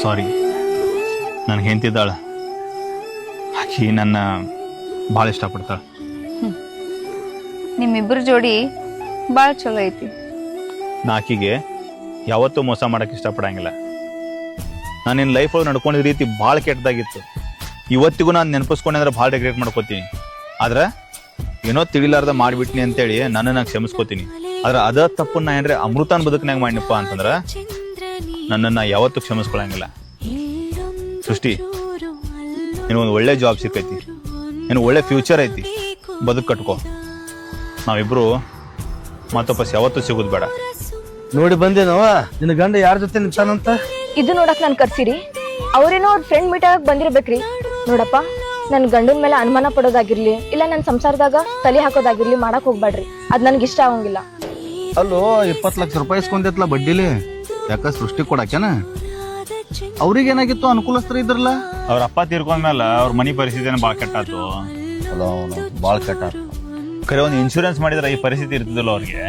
ಸಾರಿ, ನನಗೆ ಹೆಂತಿದ್ದಾಳ, ಆಕಿ ನನ್ನ ಭಾಳ ಇಷ್ಟಪಡ್ತಾಳೆ. ನಿಮ್ಮಿಬ್ಬರ ಜೋಡಿ ಭಾಳ ಚಲೋ ಐತಿ. ನಾ ಆಕಿಗೆ ಯಾವತ್ತೂ ಮೋಸ ಮಾಡೋಕ್ಕೆ ಇಷ್ಟಪಡಂಗಿಲ್ಲ. ನಾನು ನಿನ್ನ ಲೈಫ್ ಒಳಗೆ ನಡ್ಕೊಂಡಿದ್ದ ರೀತಿ ಭಾಳ ಕೆಟ್ಟದಾಗಿತ್ತು. ಇವತ್ತಿಗೂ ನಾನು ನೆನಪಿಸ್ಕೊಂಡ್ರೆ ಭಾಳ ರಿಗ್ರೆಟ್ ಮಾಡ್ಕೋತೀನಿ. ಆದ್ರೆ ಏನೋ ತಿಳಿಲಾರ್ದ ಮಾಡಿಬಿಟ್ನಿ ಅಂತೇಳಿ ನಾನು ಕ್ಷಮಿಸ್ಕೋತೀನಿ. ಆದ್ರೆ ಅದ ತಪ್ಪು ನಾ ಏನ್ರೆ ಅಮೃತನ ಬದುಕಿನಾಗ ಮಾಡಿನಪ್ಪ ಅಂತಂದ್ರೆ ನನ್ನನ್ನು ಯಾವತ್ತೂ ಕ್ಷಮಿಸ್ಕೊಳಂಗಿಲ್ಲ. ಸೃಷ್ಟಿ, ನೀನು ಒಂದು ಒಳ್ಳೆ ಜಾಬ್ ಸಿಕ್ಕೈತಿ, ನೀನು ಒಳ್ಳೆ ಫ್ಯೂಚರ್ ಐತಿ, ಬದುಕು ಕಟ್ಕೋ. ನಾವಿಬ್ರು ಮತ್ತೊಪ್ಪಸ್ ಯಾವತ್ತೂ ಸಿಗೋದು ಬೇಡ. ನೋಡಿ ಬಂದೇನವ ನಿನ್ನ ಗಂಡ ಯಾರ ಜೊತೆ ನಿಂತಾನಂತ? ಇದು ನೋಡಕ್ ನಾನು ಕರ್ಸಿರಿ, ಅವ್ರೇನೋ ಅವ್ರ ಫ್ರೆಂಡ್ ಮೀಟ್ ಆಗಕ್ ಬಂದಿರ್ಬೇಕ್ರಿ. ನೋಡಪ್ಪ, ನನ್ ಗಂಡನ ಮೇಲೆ ಅನುಮಾನ ಪಡೋದಾಗಿರ್ಲಿ, ಇಲ್ಲ ನನ್ನ ಸಂಸಾರದಾಗ ತಲೆ ಹಾಕೋದಾಗಿರ್ಲಿ ಮಾಡಕ್ ಹೋಗ್ಬೇಡ್ರಿ. ಅದ್ ನನ್ಗೆ ಇಷ್ಟ ಆಗಂಗಿಲ್ಲ. ಅಲ್ಲೋ 20 ಲಕ್ಷ ರೂಪಾಯಿ ಇಸ್ಕೊಂಡೈತ್ಲ ಬಡ್ಡಿಲಿ, ಯಾಕ ಸೃಷ್ಟಿ ಕೊಡಾಕ್ಯಾನ? ಅವ್ರಿಗೇನಾಗಿತ್ತು? ಅನುಕೂಲಸ್ಥರು ಇದ್ರಲ್ಲ. ಅವ್ರ ಅಪ್ಪ ತೀರ್ಕೊಂಡ್ಮೇಲೆ ಅವ್ರ ಮನಿ ಪರಿಸ್ಥಿತಿನ ಭಾಳ ಕೆಟ್ಟಾತು. ಬಾಳ ಕೆಟ್ಟ. ಖರೆ ಒಂದು ಇನ್ಶೂರೆನ್ಸ್ ಮಾಡಿದ್ರೆ ಈ ಪರಿಸ್ಥಿತಿ ಇರ್ತಿದ್ದಲ್ಲ ಅವ್ರಿಗೆ.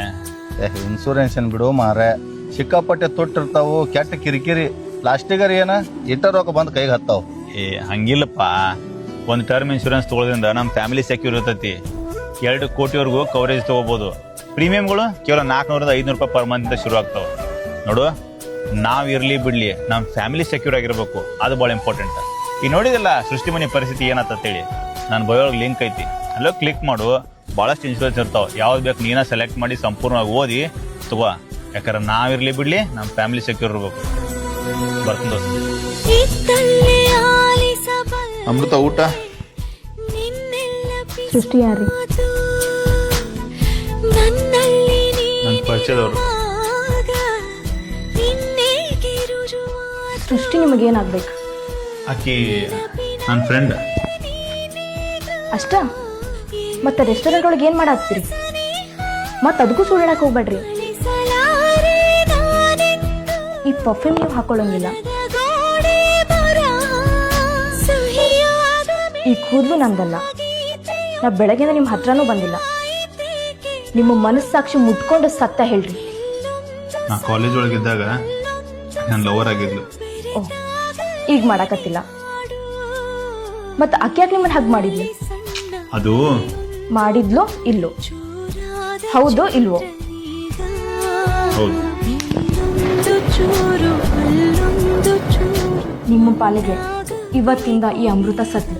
ಇನ್ಸೂರೆನ್ಸ್ ಏನ್ ಬಿಡು ಮಾರೆ, ಸಿಕ್ಕಾಪಟ್ಟೆ ತೊಟ್ಟಿರ್ತಾವು, ಕೆಟ್ಟ ಕಿರಿಕಿರಿ. ಲಾಸ್ಟಿಗರ್ ಏನ ಇಟ್ಟ ರೊಕ್ಕ ಬಂದ್ ಕೈಗೆ ಹತ್ತಾವ್. ಹಂಗಿಲ್ಲಪ್ಪ, ಒಂದು ಟರ್ಮ್ ಇನ್ಶೂರೆನ್ಸ್ ತಗೊಳ್ಳೋದ್ರಿಂದ ನಮ್ಮ ಫ್ಯಾಮಿಲಿ ಸೆಕ್ಯೂರ್ ಇರ್ತೈತಿ. 2 ಕೋಟಿವರೆಗೂ ಕವರೇಜ್ ತಗೋಬಹುದು. ಪ್ರೀಮಿಯಂಗಳು ಕೇವಲ 400-500 ರೂಪಾಯಿ ಪರ್ ಮಂತ್ ಶುರು ಆಗ್ತಾವ. ನೋಡು, ನಾವ್ ಇರ್ಲಿ ಬಿಡ್ಲಿ ನಮ್ಮ ಫ್ಯಾಮಿಲಿ ಸೆಕ್ಯೂರ್ ಆಗಿರ್ಬೇಕು, ಅದು ಭಾಳ ಇಂಪಾರ್ಟೆಂಟ್. ಈಗ ನೋಡಿದಿಲ್ಲ ಸೃಷ್ಟಿ ಮನೆ ಪರಿಸ್ಥಿತಿ ಏನಂತೇಳಿ, ನಾನು ಬಯೋಳಗೆ ಲಿಂಕ್ ಐತಿ, ಅಲ್ಲೋ ಕ್ಲಿಕ್ ಮಾಡು. ಭಾಳಷ್ಟು ಇನ್ಶೂರೆನ್ಸ್ ಇರ್ತಾವ, ಯಾವ್ದು ಬೇಕು ನೀನ ಸೆಲೆಕ್ಟ್ ಮಾಡಿ ಸಂಪೂರ್ಣವಾಗಿ ಓದಿ ತಗೋ. ಯಾಕಂದ್ರೆ ನಾವಿರ್ಲಿ ಬಿಡ್ಲಿ ನಮ್ಮ ಫ್ಯಾಮಿಲಿ ಸೆಕ್ಯೂರ್ ಇರ್ಬೇಕು. ಬರ್ತೀನಿ ದೋಸ್ತ. ಅಮೃತ, ಊಟ? ಸೃಷ್ಟಿ ಯಾರಿ? ನನ್ನ ಪರಿಚಯದವರು. ಸೃಷ್ಟಿ ನಿಮಗೇನಾಗ್ಬೇಕು? ಆಕಿ ನನ್ನ ಫ್ರೆಂಡ್. ಅಷ್ಟ? ಮತ್ತೆ ರೆಸ್ಟೋರೆಂಟ್ ಒಳಗೆ ಏನ್ ಮಾಡಾಕ್ತೀರಿ? ಮತ್ತೆ ಅದಕ್ಕೂ ಸುಳ್ಳು ಹೇಳಕ್ ಹೋಗ್ಬೇಡ್ರಿ. ಈ ಪರ್ಫ್ಯೂಮ್ ನೀವು ಹಾಕೊಳ್ಳಂಗಿಲ್ಲ, ಈ ಕೂದಲು ನಂದಲ್ಲ, ನಾ ಬೆಳಗ್ಗೆಯಿಂದ ನಿಮ್ಮ ಹತ್ರನೂ ಬಂದಿಲ್ಲ. ನಿಮ್ಮ ಮನಸ್ಸಾಕ್ಷಿ ಮುಟ್ಕೊಂಡು ಸತ್ತ ಹೇಳ್ರಿ. ನಾ ಕಾಲೇಜ್ ಒಳಗಿದ್ದಾಗ ನನ್ನ ಲವರ್ ಆಗಿದ್ಲು. ಓಹ್, ಈಗ ಮಾಡಾಕತ್ತಿಲ್ಲ. ಮತ್ತೆ ಅಕ್ಕಿ ಯಾಕೆ ನಿಮ್ಮನ್ನ ಹಗ್ ಮಾಡಿದ್ಲು? ಅದು ಮಾಡಿದ್ಲೋ ಇಲ್ಲೋ? ಹೌದೋ ಇಲ್ವೋ? ಹೌದು. ನಿಮ್ಮ ಪಾಲಿಗೆ ಇವತ್ತಿಂದ ಈ ಅಮೃತ ಸತ್ಲು.